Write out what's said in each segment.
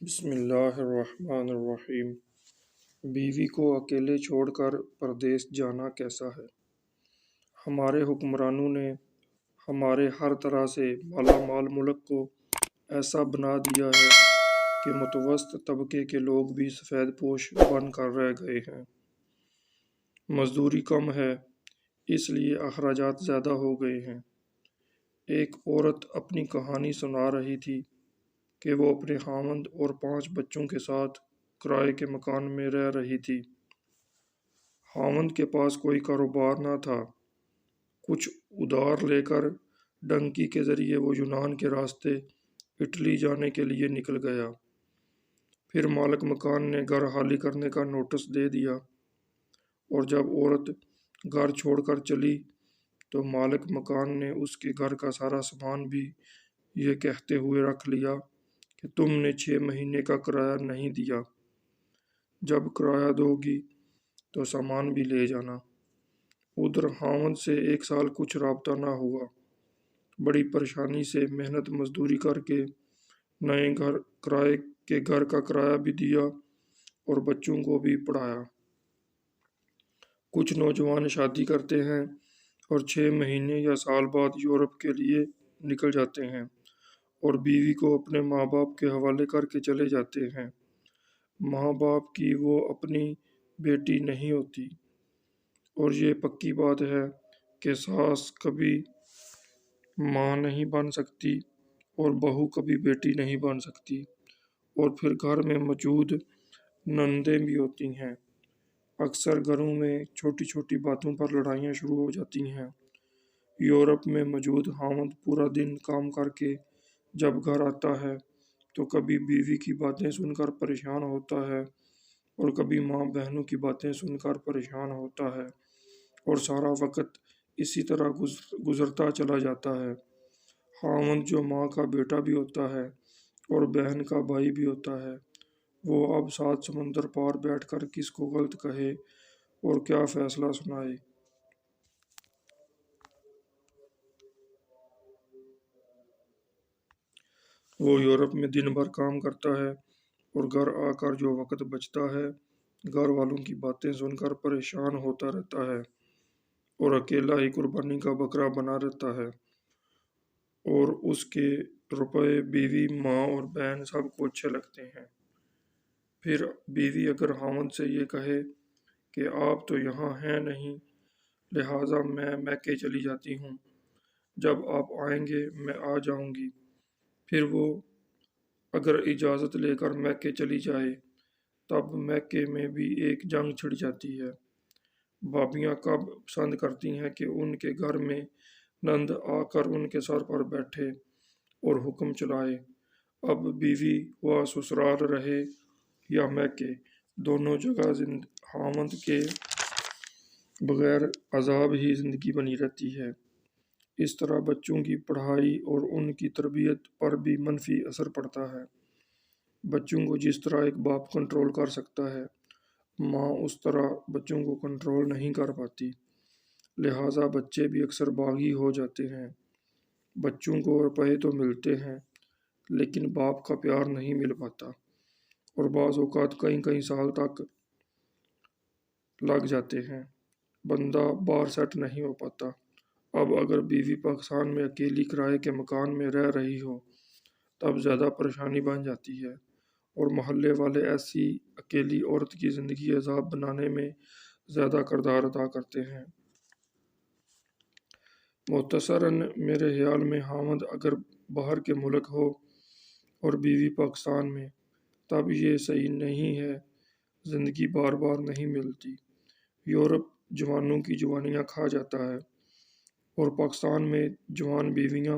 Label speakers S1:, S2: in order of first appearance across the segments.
S1: بسم اللہ الرحمن الرحیم۔ بیوی کو اکیلے چھوڑ کر پردیس جانا کیسا ہے؟ ہمارے حکمرانوں نے ہمارے ہر طرح سے مالا مال ملک کو ایسا بنا دیا ہے کہ متوسط طبقے کے لوگ بھی سفید پوش بن کر رہ گئے ہیں۔ مزدوری کم ہے، اس لیے اخراجات زیادہ ہو گئے ہیں۔ ایک عورت اپنی کہانی سنا رہی تھی کہ وہ اپنے خاوند اور 5 بچوں کے ساتھ کرائے کے مکان میں رہ رہی تھی۔ خاوند کے پاس کوئی کاروبار نہ تھا۔ کچھ ادھار لے کر ڈنکی کے ذریعے وہ یونان کے راستے اٹلی جانے کے لیے نکل گیا۔ پھر مالک مکان نے گھر خالی کرنے کا نوٹس دے دیا، اور جب عورت گھر چھوڑ کر چلی تو مالک مکان نے اس کے گھر کا سارا سامان بھی یہ کہتے ہوئے رکھ لیا کہ تم نے 6 مہینے کا کرایہ نہیں دیا، جب کرایہ دو گی تو سامان بھی لے جانا۔ ادھر خاوند سے 1 سال کچھ رابطہ نہ ہوا۔ بڑی پریشانی سے محنت مزدوری کر کے نئے گھر کا کرایہ بھی دیا اور بچوں کو بھی پڑھایا۔ کچھ نوجوان شادی کرتے ہیں اور 6 مہینے یا سال بعد یورپ کے لیے نکل جاتے ہیں اور بیوی کو اپنے ماں باپ کے حوالے کر کے چلے جاتے ہیں۔ ماں باپ کی وہ اپنی بیٹی نہیں ہوتی، اور یہ پکی بات ہے کہ ساس کبھی ماں نہیں بن سکتی اور بہو کبھی بیٹی نہیں بن سکتی، اور پھر گھر میں موجود نندیں بھی ہوتی ہیں۔ اکثر گھروں میں چھوٹی چھوٹی باتوں پر لڑائیاں شروع ہو جاتی ہیں۔ یورپ میں موجود خاوند پورا دن کام کر کے جب گھر آتا ہے تو کبھی بیوی کی باتیں سن کر پریشان ہوتا ہے اور کبھی ماں بہنوں کی باتیں سن کر پریشان ہوتا ہے، اور سارا وقت اسی طرح گزرتا چلا جاتا ہے۔ خاوند جو ماں کا بیٹا بھی ہوتا ہے اور بہن کا بھائی بھی ہوتا ہے، وہ اب 7 سمندر پار بیٹھ کر کس کو غلط کہے اور کیا فیصلہ سنائے۔ وہ یورپ میں دن بھر کام کرتا ہے اور گھر آ کر جو وقت بچتا ہے گھر والوں کی باتیں سن کر پریشان ہوتا رہتا ہے، اور اکیلا ہی قربانی کا بکرا بنا رہتا ہے، اور اس کے روپے بیوی، ماں اور بہن سب کو اچھے لگتے ہیں۔ پھر بیوی اگر خاوند سے یہ کہے کہ آپ تو یہاں ہیں نہیں، لہٰذا میں میکے چلی جاتی ہوں، جب آپ آئیں گے میں آ جاؤں گی، پھر وہ اگر اجازت لے کر میکے چلی جائے، تب میکے میں بھی ایک جنگ چھڑ جاتی ہے۔ بھابیاں کب پسند کرتی ہیں کہ ان کے گھر میں نند آ کر ان کے سر پر بیٹھے اور حکم چلائے۔ اب بیوی ہوا سسرال رہے یا میکے، دونوں جگہ خاوند کے بغیر عذاب ہی زندگی بنی رہتی ہے۔ اس طرح بچوں کی پڑھائی اور ان کی تربیت پر بھی منفی اثر پڑتا ہے۔ بچوں کو جس طرح ایک باپ کنٹرول کر سکتا ہے، ماں اس طرح بچوں کو کنٹرول نہیں کر پاتی، لہٰذا بچے بھی اکثر باغی ہو جاتے ہیں۔ بچوں کو روپے تو ملتے ہیں لیکن باپ کا پیار نہیں مل پاتا، اور بعض اوقات کئی سال تک لگ جاتے ہیں۔ بندہ بار سیٹ نہیں ہو پاتا۔ اب اگر بیوی پاکستان میں اکیلی کرائے کے مکان میں رہ رہی ہو تب زیادہ پریشانی بن جاتی ہے، اور محلے والے ایسی اکیلی عورت کی زندگی عذاب بنانے میں زیادہ کردار ادا کرتے ہیں۔ مختصراً میرے خیال میں خاوند اگر باہر کے ملک ہو اور بیوی پاکستان میں، تب یہ صحیح نہیں ہے۔ زندگی بار بار نہیں ملتی۔ یورپ جوانوں کی جوانیاں کھا جاتا ہے، اور پاکستان میں جوان بیویاں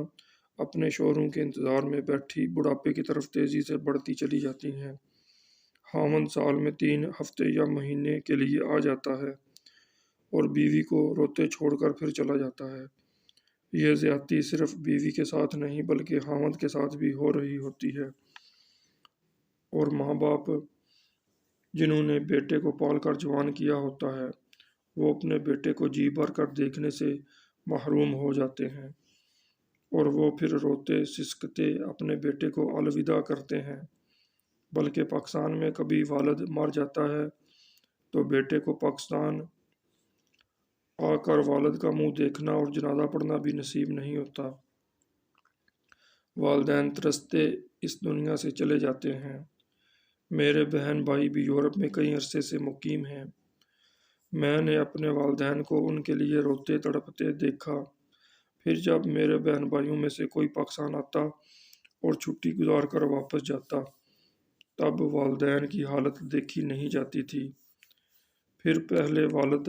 S1: اپنے شوہروں کے انتظار میں بیٹھی بڑھاپے کی طرف تیزی سے بڑھتی چلی جاتی ہیں۔ خاوند سال میں 3 ہفتے یا مہینے کے لیے آ جاتا ہے اور بیوی کو روتے چھوڑ کر پھر چلا جاتا ہے۔ یہ زیادتی صرف بیوی کے ساتھ نہیں بلکہ خاوند کے ساتھ بھی ہو رہی ہوتی ہے، اور ماں باپ جنہوں نے بیٹے کو پال کر جوان کیا ہوتا ہے وہ اپنے بیٹے کو جی بھر کر دیکھنے سے محروم ہو جاتے ہیں، اور وہ پھر روتے سسکتے اپنے بیٹے کو الوداع کرتے ہیں۔ بلکہ پاکستان میں کبھی والد مر جاتا ہے تو بیٹے کو پاکستان آ کر والد کا منہ دیکھنا اور جنازہ پڑھنا بھی نصیب نہیں ہوتا۔ والدین ترستے اس دنیا سے چلے جاتے ہیں۔ میرے بہن بھائی بھی یورپ میں کئی عرصے سے مقیم ہیں۔ میں نے اپنے والدین کو ان کے لیے روتے تڑپتے دیکھا۔ پھر جب میرے بہن بھائیوں میں سے کوئی پاکستان آتا اور چھٹی گزار کر واپس جاتا تب والدین کی حالت دیکھی نہیں جاتی تھی۔ پھر پہلے والد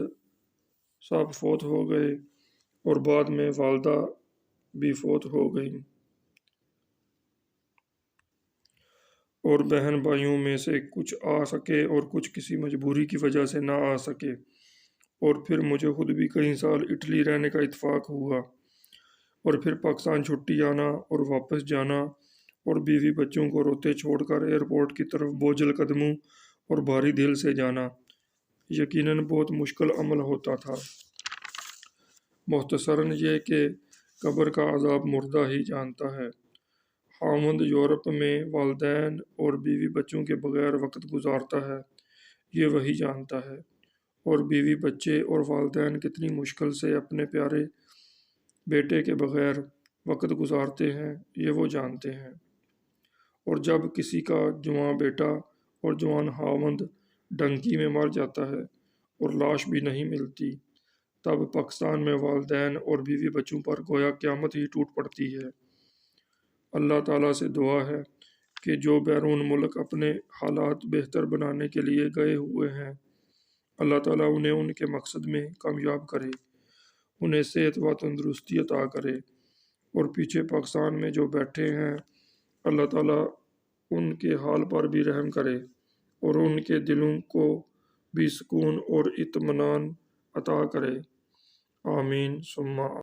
S1: صاحب فوت ہو گئے اور بعد میں والدہ بھی فوت ہو گئیں، اور بہن بھائیوں میں سے کچھ آ سکے اور کچھ کسی مجبوری کی وجہ سے نہ آ سکے، اور پھر مجھے خود بھی کئی سال اٹلی رہنے کا اتفاق ہوا، اور پھر پاکستان چھٹی آنا اور واپس جانا اور بیوی بچوں کو روتے چھوڑ کر ایئرپورٹ کی طرف بوجھل قدموں اور بھاری دل سے جانا یقیناً بہت مشکل عمل ہوتا تھا۔ مختصراً یہ کہ قبر کا عذاب مردہ ہی جانتا ہے۔ خاوند یورپ میں والدین اور بیوی بچوں کے بغیر وقت گزارتا ہے، یہ وہی جانتا ہے، اور بیوی بچے اور والدین کتنی مشکل سے اپنے پیارے بیٹے کے بغیر وقت گزارتے ہیں، یہ وہ جانتے ہیں۔ اور جب کسی کا جواں بیٹا اور جوان خاوند ڈنکی میں مر جاتا ہے اور لاش بھی نہیں ملتی، تب پاکستان میں والدین اور بیوی بچوں پر گویا قیامت ہی ٹوٹ پڑتی ہے۔ اللہ تعالیٰ سے دعا ہے کہ جو بیرون ملک اپنے حالات بہتر بنانے کے لیے گئے ہوئے ہیں، اللہ تعالیٰ انہیں ان کے مقصد میں کامیاب کرے، انہیں صحت و تندرستی عطا کرے، اور پیچھے پاکستان میں جو بیٹھے ہیں اللہ تعالیٰ ان کے حال پر بھی رحم کرے اور ان کے دلوں کو بھی سکون اور اطمینان عطا کرے۔ آمین ثم